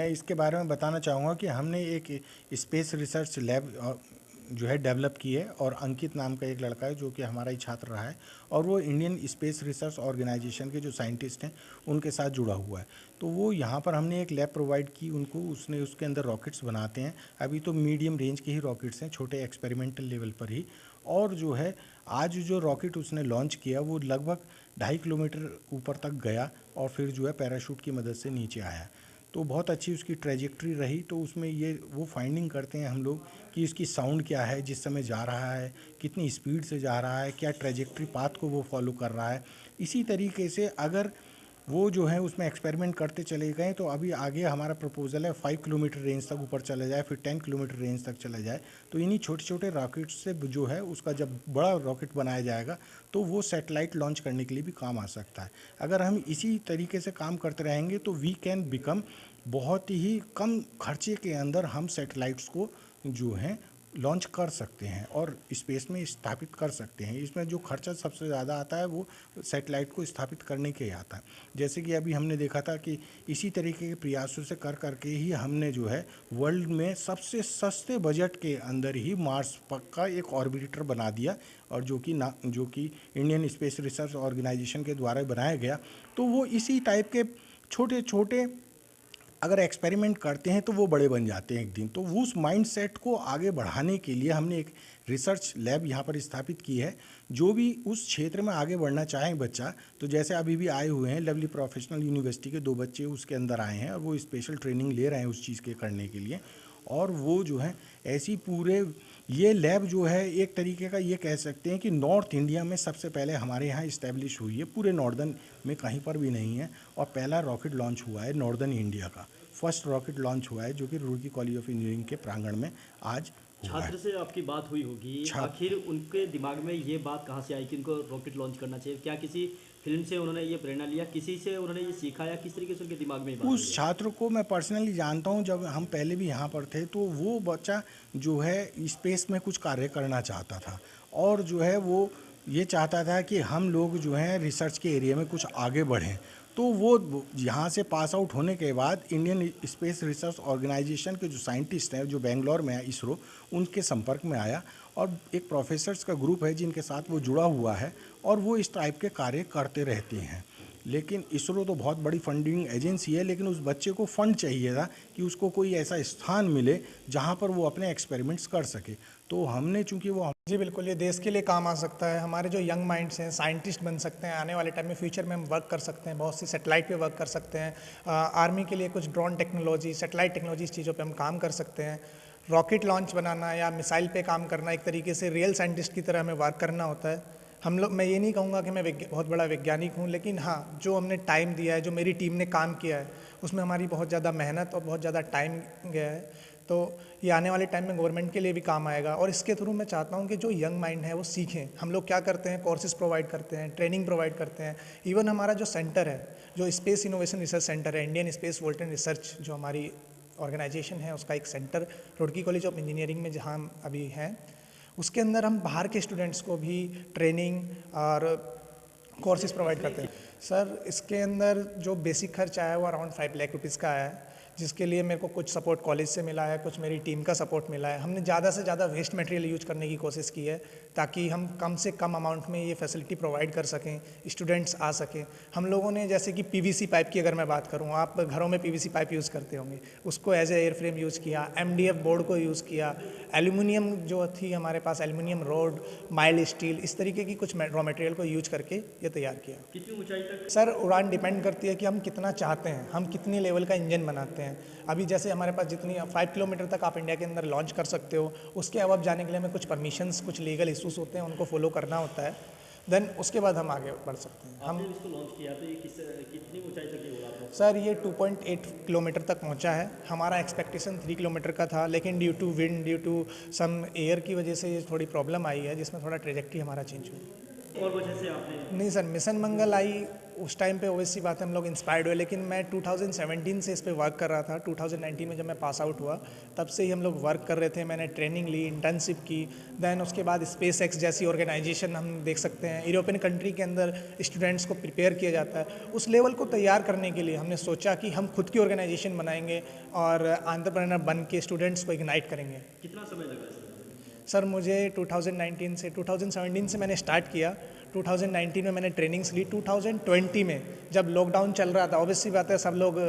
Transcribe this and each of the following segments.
मैं इसके बारे में बताना चाहूँगा कि हमने एक स्पेस रिसर्च लैब जो है डेवलप की है, और अंकित नाम का एक लड़का है जो कि हमारा ही छात्र रहा है, और वो इंडियन स्पेस रिसर्च ऑर्गेनाइजेशन के जो साइंटिस्ट हैं उनके साथ जुड़ा हुआ है। तो वो यहाँ पर हमने एक लैब प्रोवाइड की उनको, उसने उसके अंदर रॉकेट्स बनाते हैं। अभी तो मीडियम रेंज के ही रॉकेट्स हैं, छोटे एक्सपेरिमेंटल लेवल पर ही। और जो है आज जो रॉकेट उसने लॉन्च किया वो लगभग 2.5 किलोमीटर ऊपर तक गया और फिर जो है पैराशूट की मदद से नीचे आया। तो बहुत अच्छी उसकी ट्रेजेक्ट्री रही। तो उसमें ये वो फाइंडिंग करते हैं हम लोग कि इसकी साउंड क्या है जिस समय जा रहा है, कितनी स्पीड से जा रहा है, क्या ट्रेजेक्ट्री पाथ को वो फॉलो कर रहा है। इसी तरीके से अगर वो जो है उसमें एक्सपेरिमेंट करते चले गए तो अभी आगे हमारा प्रपोजल है 5 किलोमीटर रेंज तक ऊपर चला जाए, फिर 10 किलोमीटर रेंज तक चला जाए। तो इन्हीं छोटे छोटे रॉकेट से जो है उसका जब बड़ा रॉकेट बनाया जाएगा तो वो सैटेलाइट लॉन्च करने के लिए भी काम आ सकता है। अगर हम इसी तरीके से काम करते रहेंगे तो वी कैन बिकम, बहुत ही कम खर्चे के अंदर हम सैटेलाइट्स को जो है लॉन्च कर सकते हैं और स्पेस में स्थापित कर सकते हैं। इसमें जो खर्चा सबसे ज़्यादा आता है वो सैटेलाइट को स्थापित करने के ही आता है। जैसे कि अभी हमने देखा था कि इसी तरीके के प्रयासों से कर करके ही हमने जो है वर्ल्ड में सबसे सस्ते बजट के अंदर ही मार्स का एक ऑर्बिटर बना दिया, और जो कि इंडियन स्पेस रिसर्च ऑर्गेनाइजेशन के द्वारा बनाया गया। तो वो इसी टाइप के छोटे छोटे अगर एक्सपेरिमेंट करते हैं तो वो बड़े बन जाते हैं एक दिन। तो उस माइंडसेट को आगे बढ़ाने के लिए हमने एक रिसर्च लैब यहाँ पर स्थापित की है। जो भी उस क्षेत्र में आगे बढ़ना चाहें बच्चा, तो जैसे अभी भी आए हुए हैं लवली प्रोफेशनल यूनिवर्सिटी के 2 बच्चे उसके अंदर आए हैं और वो स्पेशल ट्रेनिंग ले रहे हैं उस चीज़ के करने के लिए। और वो जो है ऐसी पूरे ये लैब जो है एक तरीके का ये कह सकते हैं कि नॉर्थ इंडिया में सबसे पहले हमारे यहाँ इस्टेब्लिश हुई है, पूरे नॉर्दर्न में कहीं पर भी नहीं है। और पहला रॉकेट लॉन्च हुआ है नॉर्दर्न इंडिया का, फर्स्ट रॉकेट लॉन्च हुआ है जो कि रुड़की कॉलेज ऑफ इंजीनियरिंग के प्रांगण में आज हुआ है। छात्र से आपकी बात हुई होगी, छात्र आखिर उनके दिमाग में ये बात कहाँ से आई कि उनको रॉकेट लॉन्च करना चाहिए? क्या किसी फिल्म से उन्होंने ये प्रेरणा लिया, किसी से उन्होंने ये सीखा, या किस तरीके से उनके दिमाग में ये बात आई उस है? छात्र को मैं पर्सनली जानता हूँ, जब हम पहले भी यहाँ पर थे तो वो बच्चा जो है स्पेस में कुछ कार्य करना चाहता था, और जो है वो ये चाहता था कि हम लोग जो हैं रिसर्च के एरिया में कुछ आगे बढ़ें। तो वो यहाँ से पास आउट होने के बाद इंडियन स्पेस रिसर्च ऑर्गेनाइजेशन के जो साइंटिस्ट हैं जो बेंगलोर में है इसरो, उनके संपर्क में आया, और एक प्रोफेसर्स का ग्रुप है जिनके साथ वो जुड़ा हुआ है और वो इस टाइप के कार्य करते रहते हैं। लेकिन इसरो तो बहुत बड़ी फंडिंग एजेंसी है, लेकिन उस बच्चे को फंड चाहिए था कि उसको कोई ऐसा स्थान मिले जहाँ पर वो अपने एक्सपेरिमेंट्स कर सके। तो हमने चूँकि वो जी बिल्कुल, ये देश के लिए काम आ सकता है। हमारे जो यंग माइंड्स हैं साइंटिस्ट बन सकते हैं, आने वाले टाइम में फ्यूचर में हम वर्क कर सकते हैं, बहुत सी सैटेलाइट पे वर्क कर सकते हैं। आर्मी के लिए कुछ ड्रोन टेक्नोलॉजी, सैटेलाइट टेक्नोलॉजी, इस चीज़ों पे हम काम कर सकते हैं। रॉकेट लॉन्च बनाना या मिसाइल पे काम करना, एक तरीके से रियल साइंटिस्ट की तरह हमें वर्क करना होता है। हम लोग, मैं ये नहीं कहूँगा कि मैं बहुत बड़ा वैज्ञानिक हूँ, लेकिन हाँ, जो हमने टाइम दिया है, जो मेरी टीम ने काम किया है, उसमें हमारी बहुत ज़्यादा मेहनत और बहुत ज़्यादा टाइम गया है। तो ये आने वाले टाइम में गवर्नमेंट के लिए भी काम आएगा, और इसके थ्रू मैं चाहता हूँ कि जो यंग माइंड है वो सीखें। हम लोग क्या करते हैं, कोर्सेज प्रोवाइड करते हैं, ट्रेनिंग प्रोवाइड करते हैं। इवन हमारा जो सेंटर है, जो स्पेस इनोवेशन रिसर्च सेंटर है, इंडियन स्पेस वोल्टेज रिसर्च जो हमारी ऑर्गेनाइजेशन है, उसका एक centre Roorkee college of engineering में जहाँ हम अभी हैं, उसके अंदर हम बाहर के स्टूडेंट्स को भी ट्रेनिंग और कोर्सेज प्रोवाइड करते हैं। सर, इसके अंदर जो बेसिक खर्च आया है वो अराउंड 5 लाख रुपीज़ का आया है, जिसके लिए मेरे को कुछ सपोर्ट कॉलेज से मिला है, कुछ मेरी टीम का सपोर्ट मिला है। हमने ज़्यादा से ज़्यादा वेस्ट मटेरियल यूज करने की कोशिश की है ताकि हम कम से कम अमाउंट में ये फैसिलिटी प्रोवाइड कर सकें, स्टूडेंट्स आ सकें। हम लोगों ने जैसे कि पीवीसी पाइप की अगर मैं बात करूँ, आप घरों में पीवीसी पाइप यूज़ करते होंगे, उसको as a air frame use किया, एमडीएफ बोर्ड को यूज़ किया, एल्यूमिनियम जो थी हमारे पास, एल्यूमिनियम रोड, माइल्ड स्टील, इस तरीके की कुछ रॉ मटेरियल को यूज करके ये तैयार किया। कितनी ऊंचाई तक? सर, उड़ान डिपेंड करती है कि हम कितना चाहते हैं, हम कितनी लेवल का इंजन बनाते हैं। अभी जैसे हमारे पास जितनी 5 किलोमीटर तक आप इंडिया के अंदर लॉन्च कर सकते हो, उसके अब जाने के लिए हमें कुछ परमिशंस, कुछ लीगल इशूज़ होते हैं, उनको फॉलो करना होता है। देन उसके बाद हम आगे बढ़ सकते हैं। आपने इसको लॉन्च किया तो ये कितनी ऊंचाई तक ये उड़ा था? सर, ये 2.8 किलोमीटर तक पहुंचा है। हमारा एक्सपेक्टेशन 3 किलोमीटर का था, लेकिन due to wind, due to some air की वजह से ये थोड़ी प्रॉब्लम आई है, जिसमें थोड़ा ट्रेजेक्ट्री हमारा चेंज हुआ। और वजह से आपने? नहीं सर, मिशन मंगल आई उस टाइम पे ओवैसी बात है हम लोग इंस्पायर्ड हुए, लेकिन मैं 2017 से इस पे वर्क कर रहा था। 2019 में जब मैं पास आउट हुआ तब से ही हम लोग वर्क कर रहे थे। मैंने ट्रेनिंग ली, इंटर्नशिप की, देन उसके बाद स्पेस एक्स जैसी ऑर्गेनाइजेशन हम देख सकते हैं, यूरोपियन कंट्री के अंदर स्टूडेंट्स को प्रिपेयर किया जाता है। उस लेवल को तैयार करने के लिए हमने सोचा कि हम खुद की ऑर्गेनाइजेशन बनाएंगे और एंटरप्रेन्योर बन के स्टूडेंट्स को इग्नाइट करेंगे। कितना समय लगा इसमें? सर मुझे 2017 से मैंने स्टार्ट किया। 2019 में मैंने ट्रेनिंग्स ली। 2020 में जब लॉकडाउन चल रहा था, ऑब्वियसली बात है सब लोग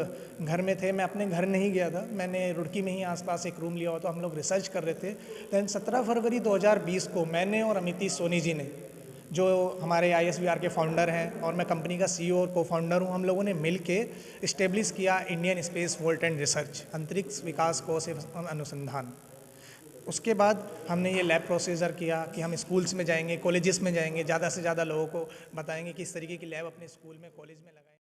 घर में थे, मैं अपने घर नहीं गया था, मैंने रुड़की में ही आसपास एक रूम लिया हुआ, तो हम लोग रिसर्च कर रहे थे। दैन 17 फरवरी 2020 को मैंने और अमिति सोनी जी ने, जो हमारे ISVR के फाउंडर हैं और मैं कंपनी का CEO और को फाउंडर हूँ, हम लोगों ने मिल के इस्टेब्लिश किया Indian space volt and research, अंतरिक्ष विकास कोष एवं अनुसंधान। उसके बाद हमने ये लैब प्रोसीजर किया कि हम स्कूल्स में जाएंगे, कॉलेजेस में जाएंगे, ज़्यादा से ज़्यादा लोगों को बताएंगे कि इस तरीके की लैब अपने स्कूल में, कॉलेज में लगाएं।